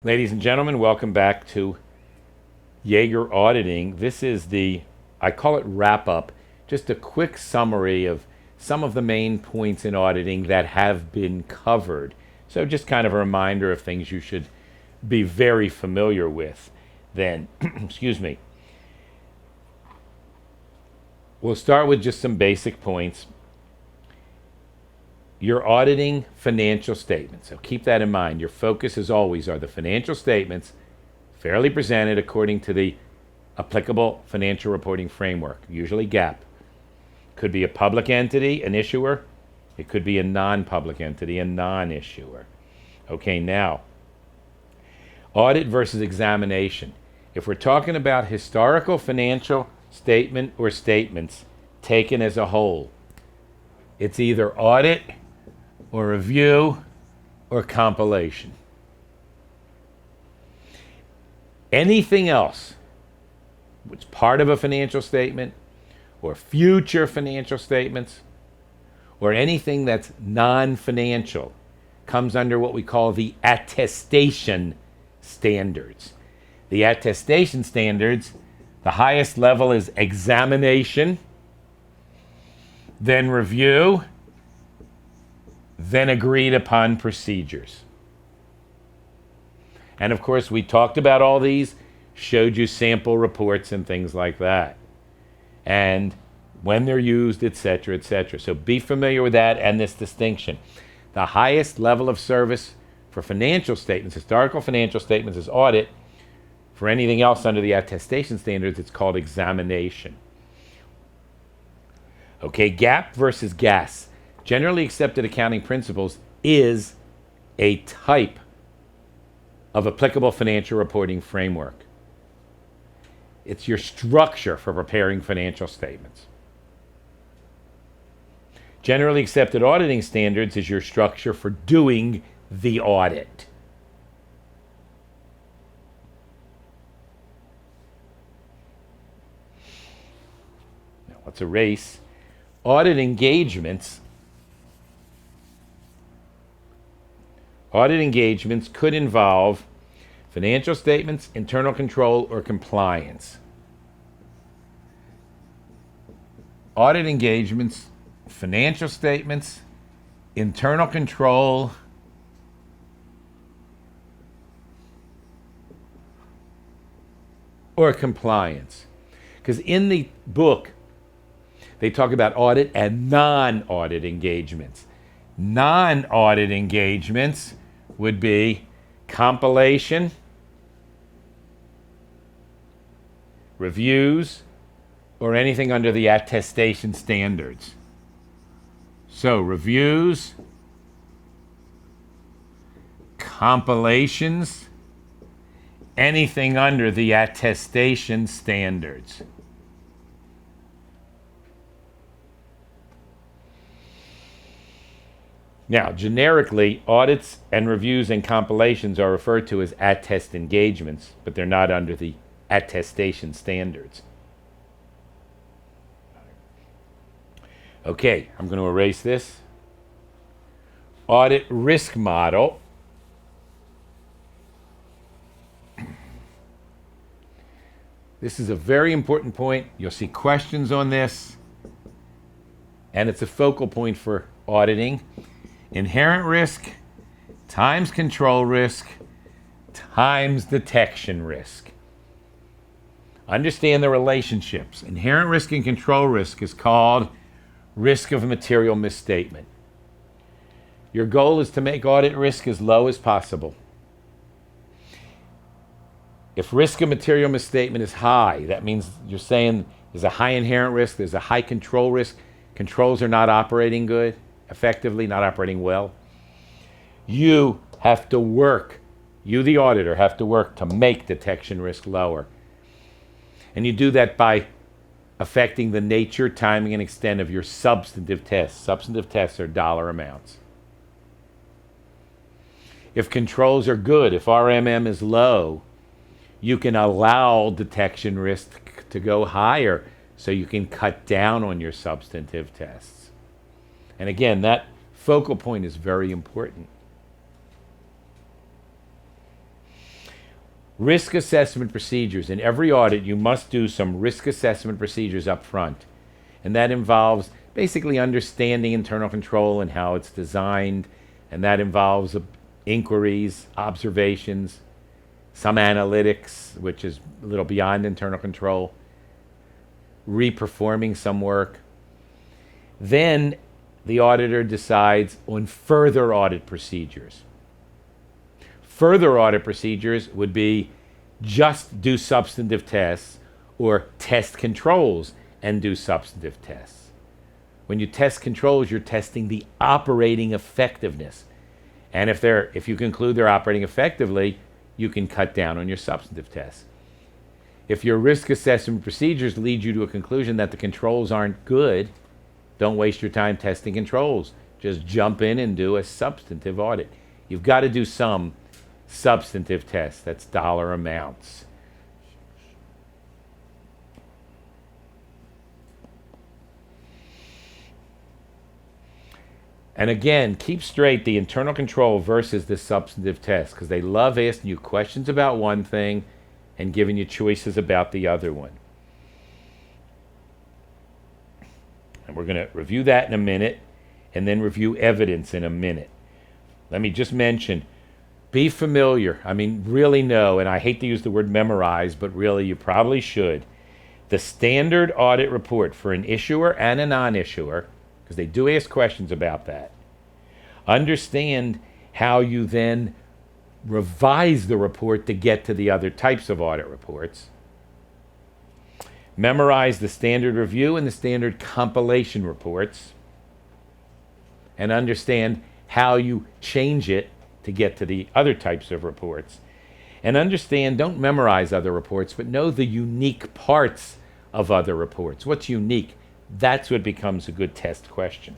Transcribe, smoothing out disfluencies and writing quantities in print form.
Ladies and gentlemen, welcome back to Jaeger Auditing. This is I call it wrap-up, just a quick summary of some of the main points in auditing that have been covered. So just kind of a reminder of things you should be very familiar with then. Excuse me. We'll start with just some basic points. You're auditing financial statements, so keep that in mind. Your focus, as always, are the financial statements fairly presented according to the applicable financial reporting framework, usually GAAP. Could be a public entity, an issuer. It could be a non-public entity, a non-issuer. Okay, now, audit versus examination. If we're talking about historical financial statement or statements taken as a whole, it's either audit or review or compilation. Anything else which is part of a financial statement or future financial statements or anything that's non-financial comes under what we call the attestation standards. The attestation standards, the highest level is examination, then review, then agreed upon procedures. And of course, we talked about all these, showed you sample reports and things like that, and when they're used, etc., etc. So be familiar with that and this distinction. The highest level of service for financial statements, historical financial statements, is audit. For anything else under the attestation standards, it's called examination. Okay, GAAP versus GAS. Generally accepted accounting principles is a type of applicable financial reporting framework. It's your structure for preparing financial statements. Generally accepted auditing standards is your structure for doing the audit. Now let's erase. Audit engagements. Audit engagements could involve financial statements, internal control, or compliance. Audit engagements, financial statements, internal control, or compliance. Because in the book, they talk about audit and non-audit engagements. Non-audit engagements would be compilation, reviews, or anything under the attestation standards. So reviews, compilations, anything under the attestation standards. Now, generically, audits and reviews and compilations are referred to as attest engagements, but they're not under the attestation standards. Okay, I'm going to erase this. Audit risk model. This is a very important point. You'll see questions on this, and it's a focal point for auditing. Inherent risk times control risk times detection risk. Understand the relationships. Inherent risk and control risk is called risk of material misstatement. Your goal is to make audit risk as low as possible. If risk of material misstatement is high, that means you're saying there's a high inherent risk, there's a high control risk, controls are not operating good, effectively, not operating well. You have to work, you the auditor have to work to make detection risk lower. And you do that by affecting the nature, timing, and extent of your substantive tests. Substantive tests are dollar amounts. If controls are good, if RMM is low, you can allow detection risk to go higher so you can cut down on your substantive tests. And again, that focal point is very important. Risk assessment procedures. In every audit, you must do some risk assessment procedures up front. And that involves basically understanding internal control and how it's designed. And that involves inquiries, observations, some analytics, which is a little beyond internal control, reperforming some work. Then the auditor decides on further audit procedures. Further audit procedures would be just do substantive tests or test controls and do substantive tests. When you test controls, you're testing the operating effectiveness. And if you conclude they're operating effectively, you can cut down on your substantive tests. If your risk assessment procedures lead you to a conclusion that the controls aren't good, don't waste your time testing controls. Just jump in and do a substantive audit. You've got to do some substantive tests. That's dollar amounts. And again, keep straight the internal control versus the substantive test, because they love asking you questions about one thing and giving you choices about the other one. And we're going to review that in a minute and then review evidence in a minute. Let me just mention, be familiar. I mean, really know, and I hate to use the word memorize, but really you probably should. The standard audit report for an issuer and a non-issuer, because they do ask questions about that. Understand how you then revise the report to get to the other types of audit reports. Memorize the standard review and the standard compilation reports. And understand how you change it to get to the other types of reports. And understand, don't memorize other reports, but know the unique parts of other reports. What's unique? That's what becomes a good test question.